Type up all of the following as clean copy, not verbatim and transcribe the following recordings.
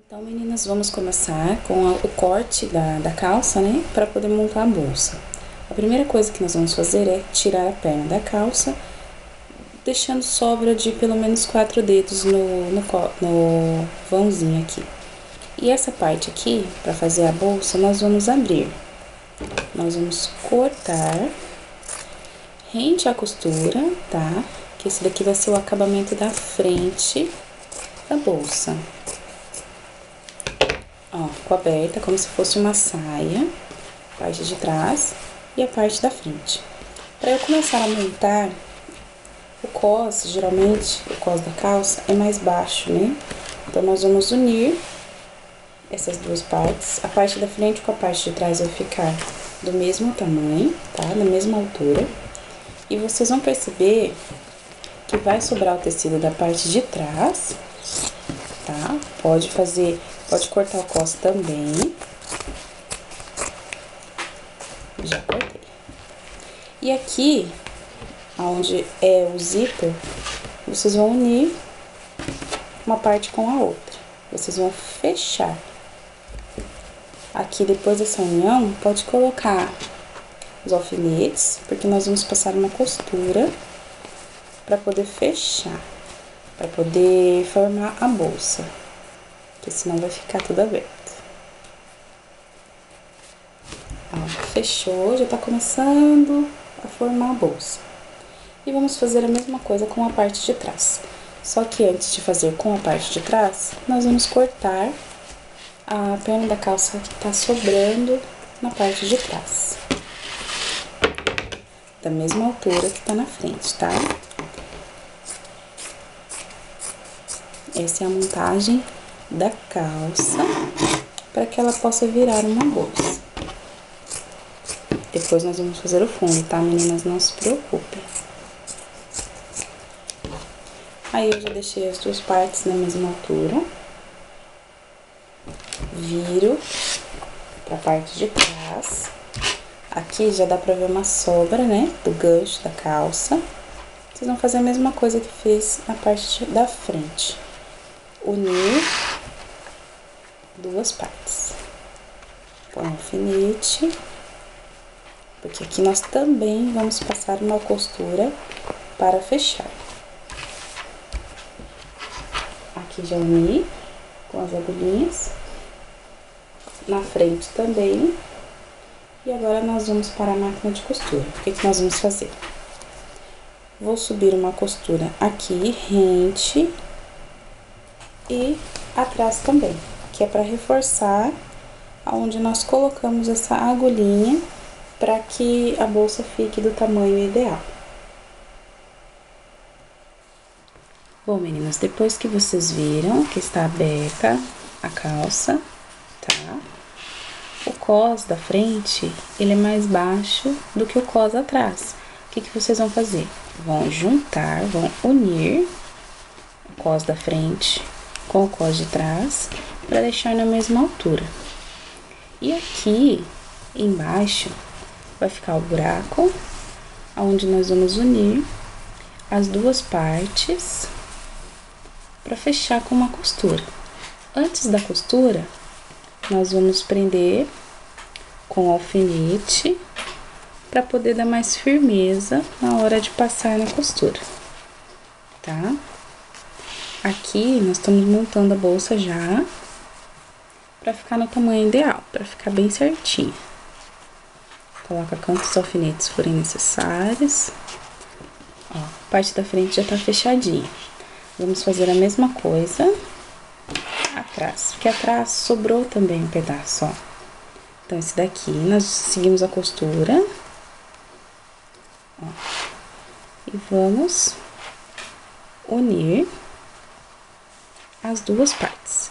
Então, meninas, vamos começar com o corte da calça, né? Para poder montar a bolsa. A primeira coisa que nós vamos fazer é tirar a perna da calça, deixando sobra de pelo menos 4 dedos no vãozinho aqui. E essa parte aqui, para fazer a bolsa, nós vamos abrir. Nós vamos cortar rente à costura, tá? Que esse daqui vai ser o acabamento da frente da bolsa. Ó, ficou aberta como se fosse uma saia, parte de trás e a parte da frente. Para eu começar a montar, o cos, geralmente, o cos da calça é mais baixo, né? Então, nós vamos unir essas duas partes. A parte da frente com a parte de trás vai ficar do mesmo tamanho, tá? Da mesma altura. E vocês vão perceber que vai sobrar o tecido da parte de trás, tá? Pode cortar o cos também. Já cortei. E aqui, onde é o zíper, vocês vão unir uma parte com a outra. Vocês vão fechar. Aqui, depois dessa união, pode colocar os alfinetes, porque nós vamos passar uma costura para poder fechar, para poder formar a bolsa, porque senão vai ficar tudo aberto. Ó, fechou, já tá começando a formar a bolsa. E vamos fazer a mesma coisa com a parte de trás. Só que antes de fazer com a parte de trás, nós vamos cortar a perna da calça que tá sobrando na parte de trás, da mesma altura que tá na frente, tá? Essa é a montagem da calça para que ela possa virar uma bolsa. Depois nós vamos fazer o fundo, tá, meninas? Não se preocupem. Aí, eu já deixei as duas partes na mesma altura. Viro pra parte de trás. Aqui já dá pra ver uma sobra, né, do gancho da calça. Vocês vão fazer a mesma coisa que fez na parte da frente. Unir duas partes. Põe o alfinete, porque aqui nós também vamos passar uma costura para fechar. Aqui já uni com as agulhinhas, na frente também. E agora nós vamos para a máquina de costura. O que nós vamos fazer? Vou subir uma costura aqui, rente, e atrás também, que é para reforçar aonde nós colocamos essa agulhinha para que a bolsa fique do tamanho ideal. Bom, meninas, depois que vocês viram que está aberta a calça, tá? O cos da frente, ele é mais baixo do que o cos atrás. O que vocês vão fazer? Vão juntar, vão unir o cos da frente com o cos de trás para deixar na mesma altura. E aqui embaixo vai ficar o buraco, onde nós vamos unir as duas partes para fechar com uma costura. Antes da costura, nós vamos prender com alfinete para poder dar mais firmeza na hora de passar na costura, tá? Aqui nós estamos montando a bolsa já para ficar no tamanho ideal, para ficar bem certinho. Coloca quantos alfinetes forem necessários. Ó, a parte da frente já tá fechadinha. Vamos fazer a mesma coisa atrás, porque atrás sobrou também um pedaço, ó. Então, esse daqui, nós seguimos a costura, ó, e vamos unir as duas partes.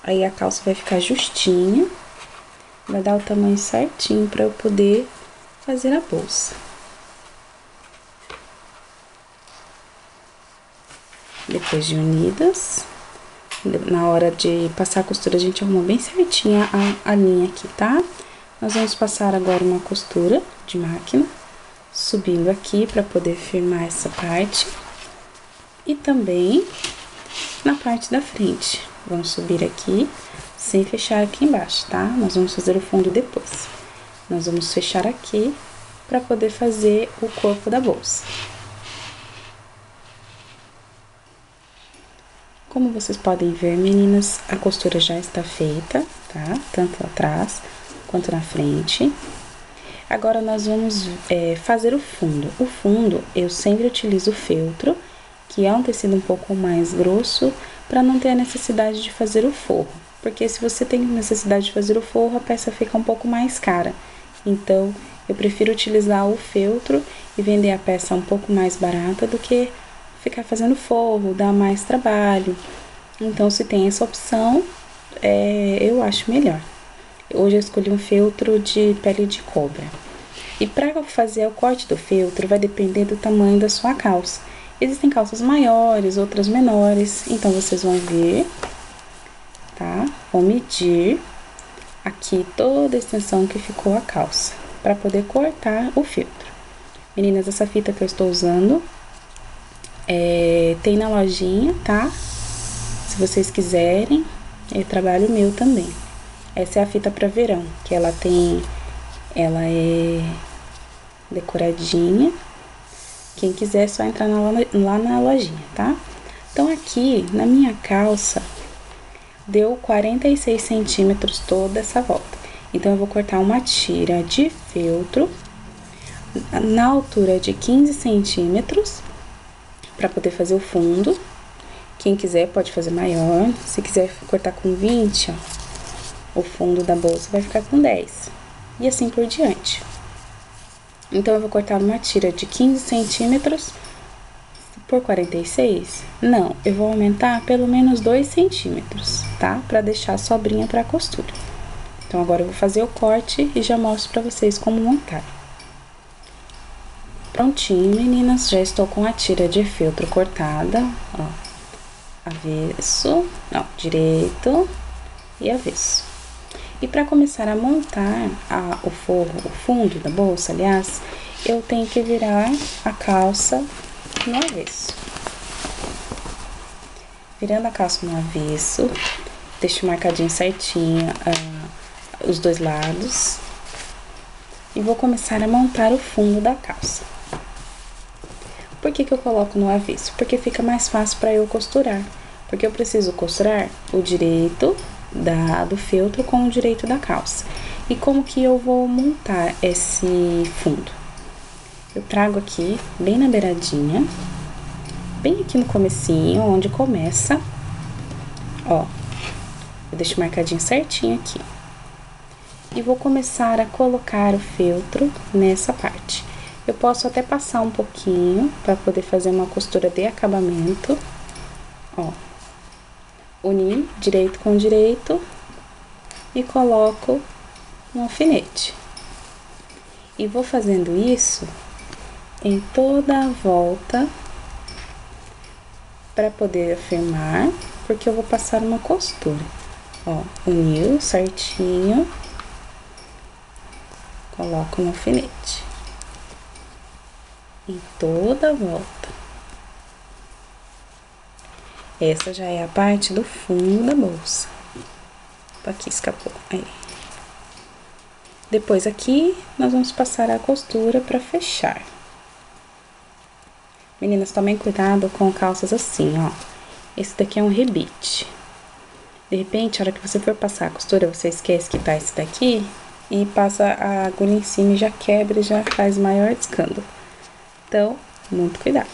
Aí, a calça vai ficar justinha, vai dar o tamanho certinho para eu poder fazer a bolsa. Depois de unidas, na hora de passar a costura, a gente arruma bem certinha a linha aqui, tá? Nós vamos passar agora uma costura de máquina, subindo aqui para poder firmar essa parte. E também na parte da frente. Vamos subir aqui, sem fechar aqui embaixo, tá? Nós vamos fazer o fundo depois. Nós vamos fechar aqui para poder fazer o corpo da bolsa. Como vocês podem ver, meninas, a costura já está feita, tá? Tanto atrás quanto na frente. Agora, nós vamos fazer o fundo. O fundo, eu sempre utilizo o feltro, que é um tecido um pouco mais grosso, para não ter a necessidade de fazer o forro. Porque se você tem necessidade de fazer o forro, a peça fica um pouco mais cara. Então, eu prefiro utilizar o feltro e vender a peça um pouco mais barata do que ficar fazendo forro, dá mais trabalho. Então, se tem essa opção, eu acho melhor. Hoje eu escolhi um feltro de pele de cobra. E para fazer o corte do feltro, vai depender do tamanho da sua calça. Existem calças maiores, outras menores, então vocês vão ver, tá? Vão medir aqui toda a extensão que ficou a calça, para poder cortar o feltro. Meninas, essa fita que eu estou usando tem na lojinha, tá? Se vocês quiserem, é trabalho meu também. Essa é a fita para verão, que ela é decoradinha. Quem quiser é só entrar lá na lojinha, tá? Então, aqui na minha calça deu 46 centímetros toda essa volta. Então, eu vou cortar uma tira de feltro na altura de 15 centímetros para poder fazer o fundo. Quem quiser pode fazer maior. Se quiser cortar com 20, ó, o fundo da bolsa vai ficar com 10. E assim por diante. Então, eu vou cortar uma tira de 15 centímetros por 46. Não, eu vou aumentar pelo menos 2 centímetros, tá? Pra deixar a sobrinha pra costura. Então, agora eu vou fazer o corte e já mostro pra vocês como montar. Prontinho, meninas, já estou com a tira de feltro cortada, ó, avesso, ó, direito e avesso. E para começar a montar o forro, o fundo da bolsa, aliás, eu tenho que virar a calça no avesso. Virando a calça no avesso, deixo marcadinho certinho os dois lados. E vou começar a montar o fundo da calça. Por que eu coloco no avesso? Porque fica mais fácil para eu costurar. Porque eu preciso costurar o direito do feltro com o direito da calça. E como que eu vou montar esse fundo? Eu trago aqui, bem na beiradinha, bem aqui no comecinho, onde começa, ó. Eu deixo marcadinho certinho aqui. E vou começar a colocar o feltro nessa parte. Eu posso até passar um pouquinho para poder fazer uma costura de acabamento, ó. Unir direito com direito e coloco um alfinete. E vou fazendo isso em toda a volta para poder afirmar, porque eu vou passar uma costura. Ó, uniu certinho, coloco no alfinete. Em toda a volta. Essa já é a parte do fundo da bolsa. Aqui escapou, aí. Depois aqui, nós vamos passar a costura para fechar. Meninas, tomem cuidado com calças assim, ó. Esse daqui é um rebite. De repente, a hora que você for passar a costura, você esquece que tá esse daqui e passa a agulha em cima e já quebra e já faz maior escândalo. Então, muito cuidado.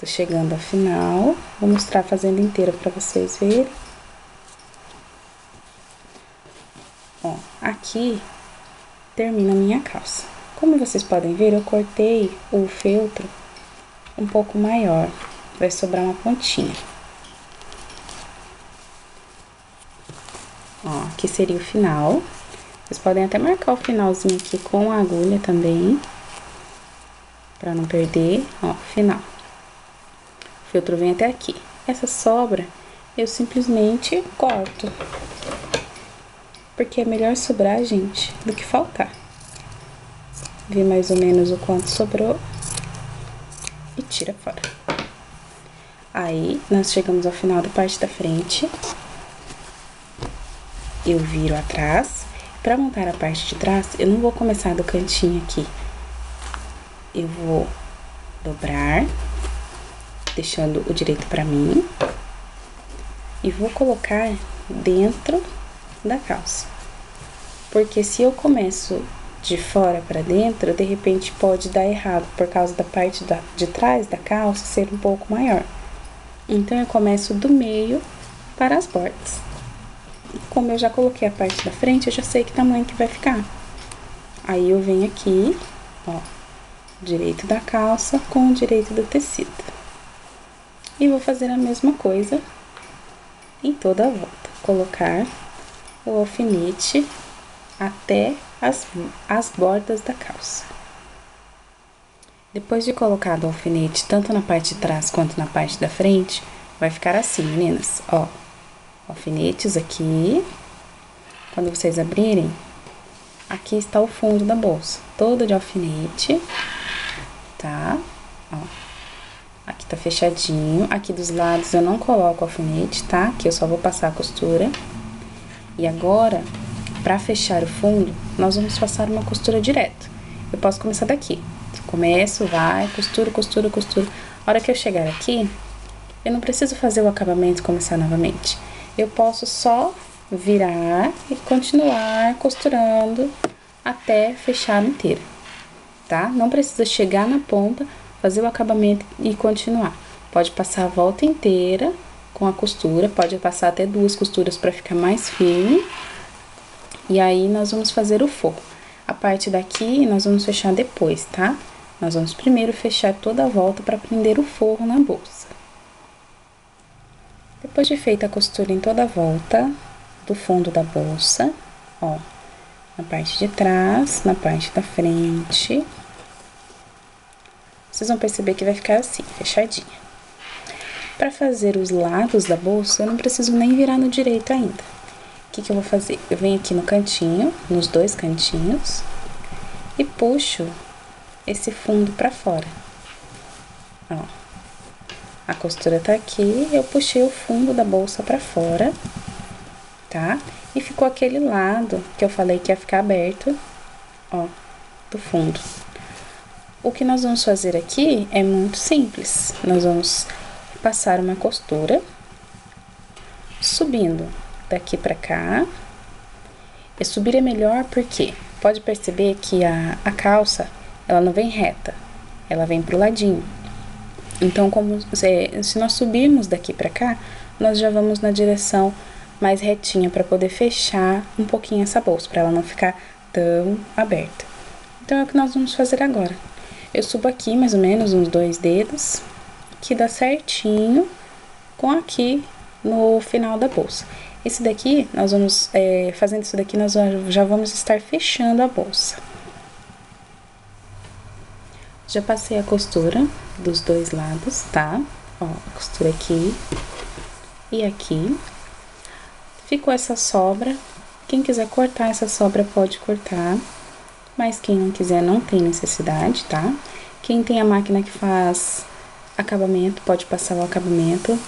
Tô chegando ao final, vou mostrar fazendo inteira pra vocês verem. Ó, aqui termina a minha calça. Como vocês podem ver, eu cortei o feltro um pouco maior, vai sobrar uma pontinha. Ó, aqui seria o final. Vocês podem até marcar o finalzinho aqui com a agulha também, pra não perder, ó, final. O feltro vem até aqui. Essa sobra, eu simplesmente corto. Porque é melhor sobrar, gente, do que faltar. Vê mais ou menos o quanto sobrou e tira fora. Aí, nós chegamos ao final da parte da frente. Eu viro atrás. Pra montar a parte de trás, eu não vou começar do cantinho aqui. Eu vou dobrar, deixando o direito pra mim. E vou colocar dentro da calça. Porque se eu começo de fora pra dentro, de repente pode dar errado, por causa da parte de trás da calça ser um pouco maior. Então, eu começo do meio para as bordas. Como eu já coloquei a parte da frente, eu já sei que tamanho que vai ficar. Aí, eu venho aqui, ó, direito da calça com o direito do tecido. E vou fazer a mesma coisa em toda a volta. Colocar o alfinete até as bordas da calça. Depois de colocado o alfinete, tanto na parte de trás quanto na parte da frente, vai ficar assim, meninas, ó. Alfinetes aqui. Quando vocês abrirem, aqui está o fundo da bolsa, todo de alfinete, tá? Ó. Aqui tá fechadinho. Aqui dos lados eu não coloco alfinete, tá? Aqui eu só vou passar a costura. E agora, pra fechar o fundo, nós vamos passar uma costura direto. Eu posso começar daqui. Começo, vai, costura, costura, costura. A hora que eu chegar aqui, eu não preciso fazer o acabamento e começar novamente. Eu posso só virar e continuar costurando até fechar inteira, tá? Não precisa chegar na ponta, fazer o acabamento e continuar. Pode passar a volta inteira com a costura, pode passar até 2 costuras para ficar mais firme. E aí, nós vamos fazer o forro. A parte daqui, nós vamos fechar depois, tá? Nós vamos primeiro fechar toda a volta para prender o forro na bolsa. Depois de feita a costura em toda a volta do fundo da bolsa, ó, na parte de trás, na parte da frente, vocês vão perceber que vai ficar assim, fechadinha. Para fazer os lados da bolsa, eu não preciso nem virar no direito ainda. O que que eu vou fazer? Eu venho aqui no cantinho, nos 2 cantinhos, e puxo esse fundo pra fora, ó. A costura tá aqui, eu puxei o fundo da bolsa pra fora, tá? E ficou aquele lado que eu falei que ia ficar aberto, ó, do fundo. O que nós vamos fazer aqui é muito simples. Nós vamos passar uma costura, subindo daqui pra cá. E subir é melhor porque pode perceber que a calça, ela não vem reta, ela vem pro ladinho. Então, se nós subirmos daqui pra cá, nós já vamos na direção mais retinha pra poder fechar um pouquinho essa bolsa, pra ela não ficar tão aberta. Então, é o que nós vamos fazer agora. Eu subo aqui mais ou menos uns 2 dedos, que dá certinho com aqui no final da bolsa. Esse daqui, nós vamos, fazendo isso daqui, nós já vamos estar fechando a bolsa. Já passei a costura dos 2 lados, tá? Ó, a costura aqui e aqui. Ficou essa sobra. Quem quiser cortar essa sobra, pode cortar. Mas quem não quiser, não tem necessidade, tá? Quem tem a máquina que faz acabamento, pode passar o acabamento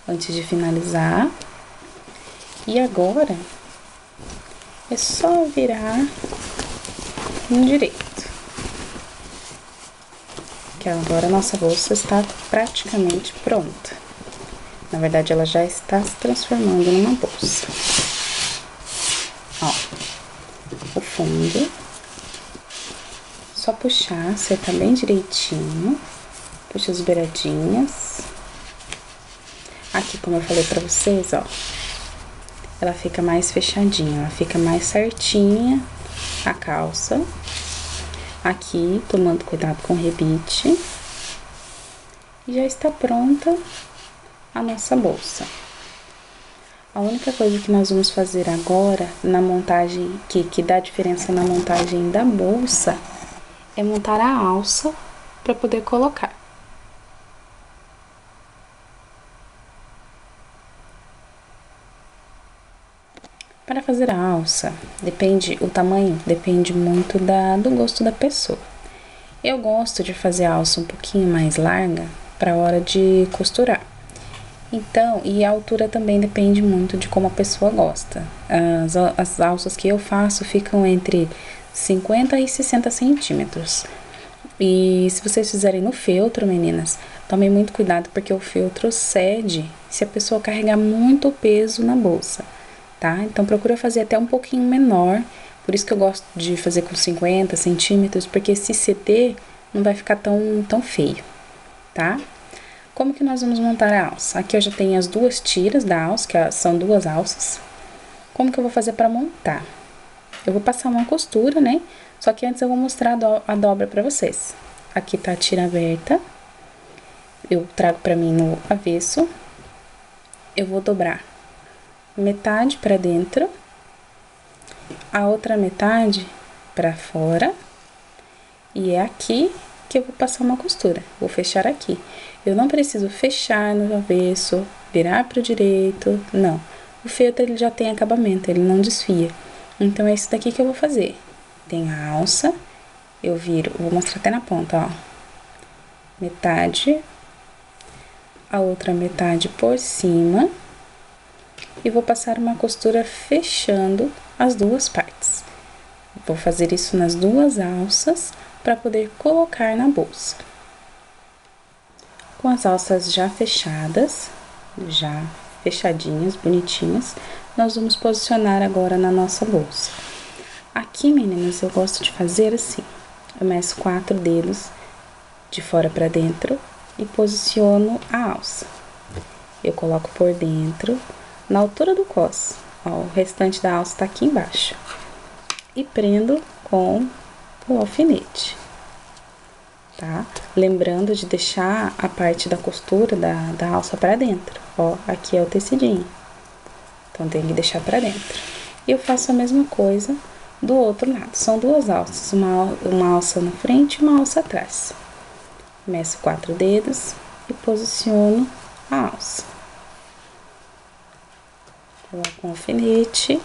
antes de finalizar. E agora, é só virar no direito. Que agora a nossa bolsa está praticamente pronta. Na verdade, ela já está se transformando numa bolsa. Ó, o fundo. Só puxar, acertar bem direitinho. Puxa as beiradinhas. Aqui, como eu falei pra vocês, ó, ela fica mais fechadinha, ela fica mais certinha a calça. Aqui, tomando cuidado com o rebite. E já está pronta a nossa bolsa. A única coisa que nós vamos fazer agora, na montagem, que dá diferença na montagem da bolsa, é montar a alça para poder colocar. Para fazer a alça, o tamanho depende muito do gosto da pessoa. Eu gosto de fazer a alça um pouquinho mais larga, para a hora de costurar. Então, e a altura também depende muito de como a pessoa gosta. As alças que eu faço ficam entre 50 e 60 centímetros. E se vocês fizerem no feltro, meninas, tomem muito cuidado porque o feltro cede se a pessoa carregar muito peso na bolsa, tá? Então, procura fazer até um pouquinho menor. Por isso que eu gosto de fazer com 50 centímetros, porque se ceder, não vai ficar tão feio, tá? Como que nós vamos montar a alça? Aqui eu já tenho as duas tiras da alça, que são duas alças. Como que eu vou fazer para montar? Eu vou passar uma costura, né? Só que antes eu vou mostrar a dobra pra vocês. Aqui tá a tira aberta. Eu trago pra mim no avesso. Eu vou dobrar metade pra dentro, a outra metade pra fora. E é aqui que eu vou passar uma costura. Vou fechar aqui. Eu não preciso fechar no avesso, virar pro direito, não. O feltro, ele já tem acabamento, ele não desfia. Então, é isso daqui que eu vou fazer. Tem a alça, eu viro, vou mostrar até na ponta, ó. Metade, a outra metade por cima. E vou passar uma costura fechando as duas partes. Vou fazer isso nas duas alças para poder colocar na bolsa. Com as alças já fechadas, já fechadinhas, bonitinhas, nós vamos posicionar agora na nossa bolsa. Aqui, meninas, eu gosto de fazer assim. Eu meço 4 dedos de fora para dentro e posiciono a alça. Eu coloco por dentro, na altura do cós. Ó, o restante da alça tá aqui embaixo. E prendo com o alfinete, tá? Lembrando de deixar a parte da costura da alça para dentro. Ó, aqui é o tecidinho. Então, tem que deixar para dentro. E eu faço a mesma coisa do outro lado. São duas alças, uma alça na frente e uma alça atrás. Meço 4 dedos e posiciono a alça. Coloco um alfinete.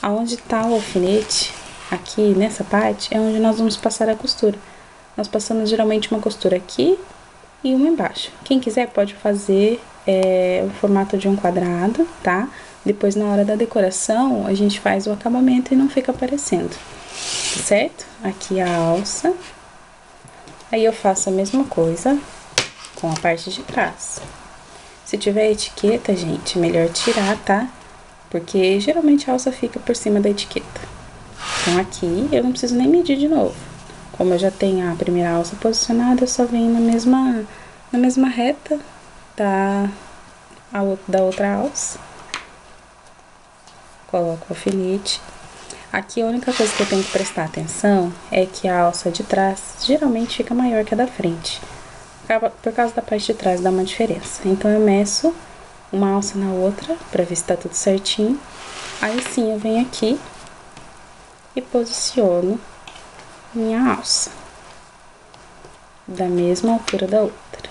Aonde tá o alfinete, aqui nessa parte, é onde nós vamos passar a costura. Nós passamos geralmente uma costura aqui e uma embaixo. Quem quiser pode fazer o formato de um quadrado, tá? Depois, na hora da decoração, a gente faz o acabamento e não fica aparecendo, certo? Aqui a alça. Aí, eu faço a mesma coisa com a parte de trás. Se tiver etiqueta, gente, melhor tirar, tá? Porque geralmente a alça fica por cima da etiqueta. Então, aqui eu não preciso nem medir de novo. Como eu já tenho a primeira alça posicionada, eu só venho na mesma reta da outra alça. Coloco o alfinete. Aqui a única coisa que eu tenho que prestar atenção é que a alça de trás geralmente fica maior que a da frente. Por causa da parte de trás dá uma diferença. Então, eu meço uma alça na outra pra ver se tá tudo certinho. Aí sim, eu venho aqui e posiciono minha alça da mesma altura da outra.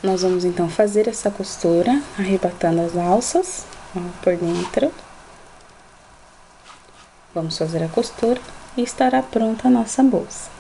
Nós vamos então fazer essa costura arrebatando as alças, ó, por dentro. Vamos fazer a costura e estará pronta a nossa bolsa.